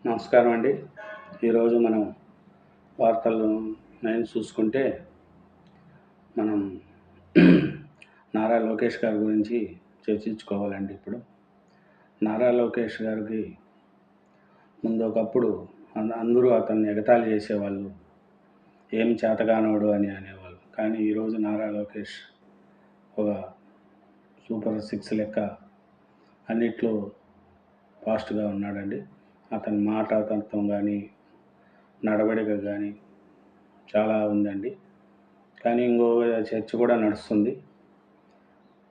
నమస్కారం అండి. ఈరోజు మనం వార్తలు చూసుకుంటే మనం నారా లోకేష్ గారి గురించి చర్చించుకోవాలండి. ఇప్పుడు నారా లోకేష్ గారికి ముందు ఒకప్పుడు అందరూ అతన్ని ఎగతాళి చేసేవాళ్ళు, ఏం చేతగానోడు అని అనేవాళ్ళు. కానీ ఈరోజు నారా లోకేష్ ఒక సూపర్ 6 లెక్క అన్నిట్లో ఫాస్ట్గా ఉన్నాడండి. అతని మాటతత్వం కానీ, నడవడిక కానీ చాలా ఉందండి. కానీ ఇంకో చర్చ కూడా నడుస్తుంది.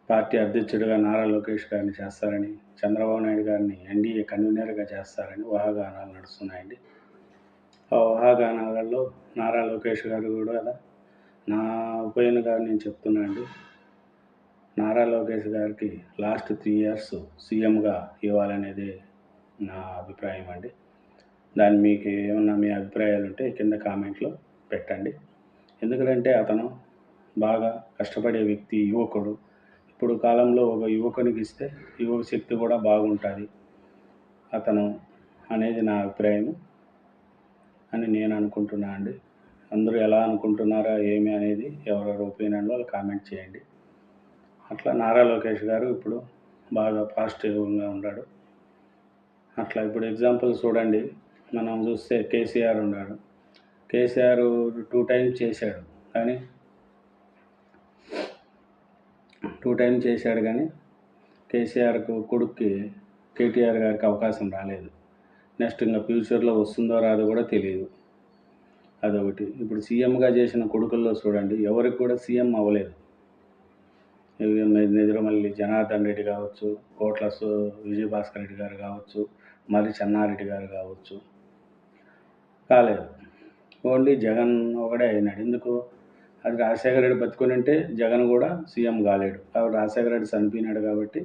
పార్టీ అధ్యక్షుడిగా నారా లోకేష్ గారిని చేస్తారని, చంద్రబాబు నాయుడు గారిని ఎన్డీఏ కన్వీనర్గా చేస్తారని ఊహాగానాలు నడుస్తున్నాయండి. ఆ ఊహాగానాలలో నారా లోకేష్ గారు కూడా నా ఒపీనియన్ గారు నేను చెప్తున్నా అండి. నారా లోకేష్ గారికి లాస్ట్ 3 years సీఎంగా ఇవ్వాలనేది నా అభిప్రాయం అండి. దాన్ని మీకు ఏమన్నా మీ అభిప్రాయాలు ఉంటే కింద కామెంట్లో పెట్టండి. ఎందుకంటే అతను బాగా కష్టపడే వ్యక్తి, యువకుడు. ఇప్పుడు కాలంలో ఒక యువకునికి ఇస్తే యువక శక్తి కూడా బాగుంటుంది అతను అనేది నా అభిప్రాయం అని నేను అనుకుంటున్నా అండి. అందరూ ఎలా అనుకుంటున్నారా ఏమి అనేది ఎవరెవరి ఒపీనియన్లో వాళ్ళు కామెంట్ చేయండి. అట్లా నారా లోకేష్ గారు ఇప్పుడు బాగా పాజిటివ్గా ఉన్నాడు. అట్లా ఇప్పుడు ఎగ్జాంపుల్ చూడండి, మనం చూస్తే కేసీఆర్ ఉన్నాడు. కేసీఆర్ 2 times చేశాడు, కానీ 2 times చేశాడు కానీ కేసీఆర్కు కొడుక్కి కేటీఆర్ గారికి అవకాశం రాలేదు. నెక్స్ట్ ఇంకా ఫ్యూచర్లో వస్తుందో రాదో కూడా తెలియదు. అదొకటి. ఇప్పుడు సీఎంగా చేసిన కొడుకుల్లో చూడండి, ఎవరికి కూడా సీఎం అవ్వలేదు. నిద్రమల్లి జనార్దన్ రెడ్డి కావచ్చు, కోట్ల విజయభాస్కర్ రెడ్డి గారు కావచ్చు, మరి చెన్నారెడ్డి గారు కావచ్చు, కాలేదు. ఓన్లీ జగన్ ఒకడే అయినాడు. ఎందుకు? అది రాజశేఖర రెడ్డి బతుకుని ఉంటే జగన్ కూడా సీఎం కాలేడు. కాబట్టి రాజశేఖర రెడ్డి చనిపోయినాడు కాబట్టి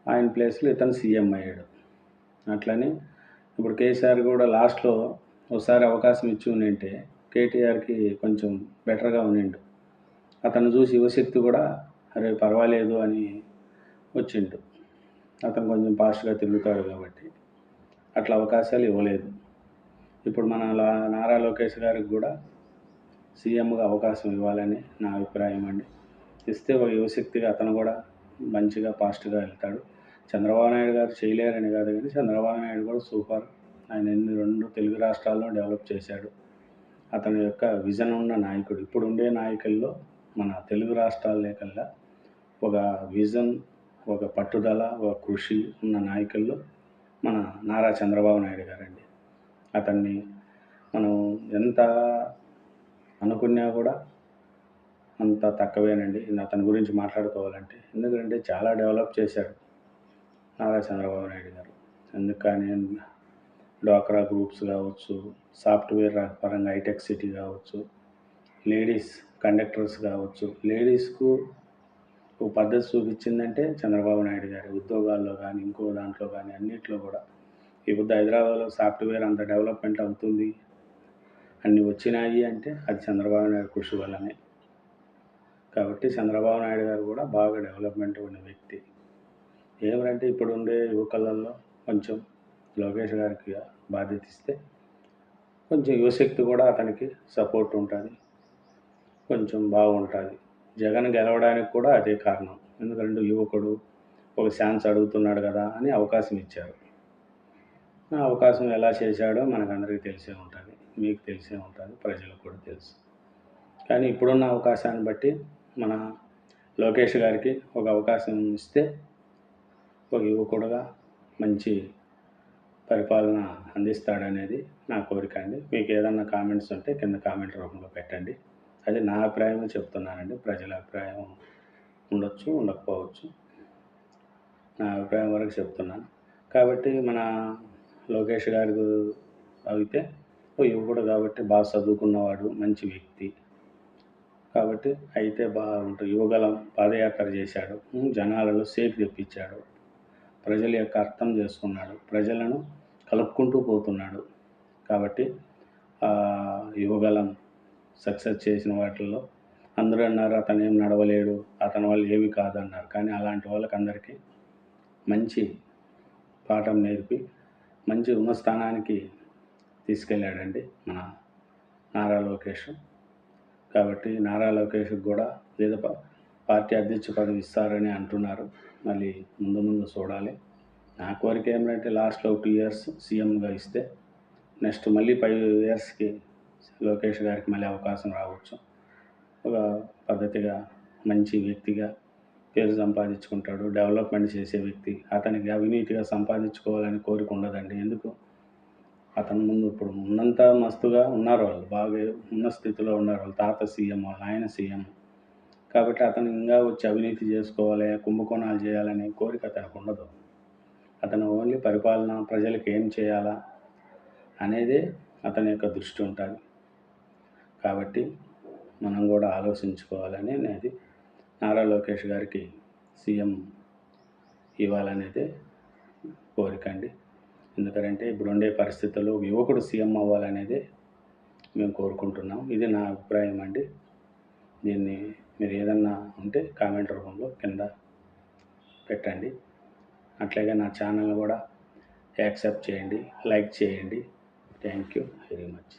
ఆయన ప్లేస్లో ఇతను సీఎం అయ్యాడు. అట్లని ఇప్పుడు కేసీఆర్ కూడా లాస్ట్లో ఒకసారి అవకాశం ఇచ్చి ఉండింటే కేటీఆర్కి కొంచెం బెటర్గా ఉండిండు. అతను చూసి యువశక్తి కూడా అరే పర్వాలేదు అని వచ్చిండు. అతను కొంచెం ఫాస్ట్గా తిరుగుతాడు కాబట్టి అట్లా అవకాశాలు ఇవ్వలేదు. ఇప్పుడు మన నారా లోకేష్ గారికి కూడా సీఎంగా అవకాశం ఇవ్వాలని నా అభిప్రాయం అండి. ఇస్తే ఒక యువశక్తిగా అతను కూడా మంచిగా ఫాస్ట్గా వెళ్తాడు. చంద్రబాబు నాయుడు గారు చేయలేరని కాదు, కానీ చంద్రబాబు నాయుడు కూడా సూపర్. ఆయన 2 తెలుగు రాష్ట్రాల్లో డెవలప్ చేశాడు. అతని యొక్క విజన్ ఉన్న నాయకుడు. ఇప్పుడు ఉండే నాయకుల్లో మన తెలుగు రాష్ట్రాలే కల్లా ఒక విజన్, ఒక పట్టుదల, ఒక కృషి ఉన్న నాయకుల్లో మన నారా చంద్రబాబు నాయుడు గారండి. అతన్ని మనం ఎంత అనుకున్నా కూడా అంత తక్కువేనండి అతని గురించి మాట్లాడుకోవాలంటే. ఎందుకంటే చాలా డెవలప్ చేశాడు నారా చంద్రబాబు నాయుడు గారు. ఎందుకని డ్వాక్రా గ్రూప్స్ కావచ్చు, సాఫ్ట్వేర్ పరంగా హైటెక్ సిటీ కావచ్చు, లేడీస్ కండక్టర్స్ కావచ్చు, లేడీస్కు ఒక పద్ధతి చూపించిందంటే చంద్రబాబు నాయుడు గారి ఉద్యోగాల్లో కానీ ఇంకో దాంట్లో కానీ అన్నింటిలో కూడా. ఇప్పుడు హైదరాబాద్లో సాఫ్ట్వేర్ అంత డెవలప్మెంట్ అవుతుంది, అన్నీ వచ్చినాయి అంటే అది చంద్రబాబు నాయుడు కృషి వల్లనే. కాబట్టి చంద్రబాబు నాయుడు గారు కూడా బాగా డెవలప్మెంట్ ఉన్న వ్యక్తి. ఏమంటే ఇప్పుడు ఉండే యువకులలో కొంచెం లోకేష్ గారికి బాధ్యత ఇస్తే కొంచెం యువశక్తి కూడా అతనికి సపోర్ట్ ఉంటుంది, కొంచెం బాగుంటుంది. జగన్ గెలవడానికి కూడా అదే కారణం. ఎందుకంటే యువకుడు ఒక ఛాన్స్ అడుగుతున్నాడు కదా అని అవకాశం ఇచ్చారు. ఆ అవకాశం ఎలా చేశాడో మనకందరికీ తెలిసే ఉంటుంది, మీకు తెలిసే ఉంటుంది, ప్రజలకు కూడా తెలుసు. కానీ ఇప్పుడున్న అవకాశాన్ని బట్టి మన లోకేష్ గారికి ఒక అవకాశం ఇస్తే ఒక యువకుడుగా మంచి పరిపాలన అందిస్తాడనేది నా కోరిక అండి. మీకు ఏదన్నా కామెంట్స్ ఉంటే కింద కామెంట్ రూపంలో పెట్టండి. అది నా అభిప్రాయం చెప్తున్నానండి. ప్రజల అభిప్రాయం ఉండొచ్చు, ఉండకపోవచ్చు. నా అభిప్రాయం వరకు చెప్తున్నాను. కాబట్టి మన లోకేష్ గారు అయితే ఓ యువకుడు కాబట్టి బాగా చదువుకున్నవాడు, మంచి వ్యక్తి కాబట్టి అయితే బాగుంటుంది. యువగలం పాదయాత్ర చేశాడు, జనాలలో సేఫ్ తెప్పించాడు, ప్రజల యొక్క అర్థం చేసుకున్నాడు, ప్రజలను కలుపుకుంటూ పోతున్నాడు. కాబట్టి యువగలం సక్సెస్ చేసిన వాటిల్లో అందరూ అన్నారు అతను ఏం నడవలేడు, అతని వాళ్ళు ఏమి కాదన్నారు. కానీ అలాంటి వాళ్ళకి అందరికీ మంచి పాఠం నేర్పి మంచి ఉన్నత స్థానానికి తీసుకెళ్ళాడండి మన నారా లోకేష్. కాబట్టి నారా లోకేష్కి కూడా ఏదో పార్టీ అధ్యక్ష పదవి ఇస్తారని అంటున్నారు. మళ్ళీ ముందు ముందు చూడాలి. నా కోరిక ఏమిటంటే లాస్ట్లో 2 ఇయర్స్ సీఎంగా ఇస్తే నెక్స్ట్ మళ్ళీ 5 ఇయర్స్కి లోకేష్ గారికి మళ్ళీ అవకాశం రావచ్చు. ఒక పద్ధతిగా మంచి వ్యక్తిగా పేరు సంపాదించుకుంటాడు. డెవలప్మెంట్ చేసే వ్యక్తి. అతనికి అవినీతిగా సంపాదించుకోవాలని కోరిక ఉండదండి. ఎందుకు? అతని ముందు ఇప్పుడు ఉన్నంత మస్తుగా ఉన్నారు వాళ్ళు. బాగా ఉన్న స్థితిలో ఉన్నారు. వాళ్ళ తాత సీఎం, వాళ్ళ ఆయన సీఎం. కాబట్టి అతను ఇంకా వచ్చి అవినీతి చేసుకోవాలి, కుంభకోణాలు చేయాలనే కోరిక అతనికి ఉండదు. అతను ఓన్లీ పరిపాలన, ప్రజలకు ఏం చేయాలా అనేదే అతని యొక్క దృష్టి ఉంటుంది. కాబట్టి మనం కూడా ఆలోచించుకోవాలని అనేది నారా లోకేష్ గారికి సీఎం ఇవ్వాలనేదే కోరిక అండి. ఎందుకంటే ఇప్పుడుండే పరిస్థితుల్లో యువకుడు సీఎం అవ్వాలనేదే మేము కోరుకుంటున్నాం. ఇది నా అభిప్రాయం అండి. దీన్ని మీరు ఏదన్నా ఉంటే కామెంట్ రూపంలో కింద పెట్టండి. అట్లాగే నా ఛానల్ కూడా యాక్సెప్ట్ చేయండి, లైక్ చేయండి. Thank you very much.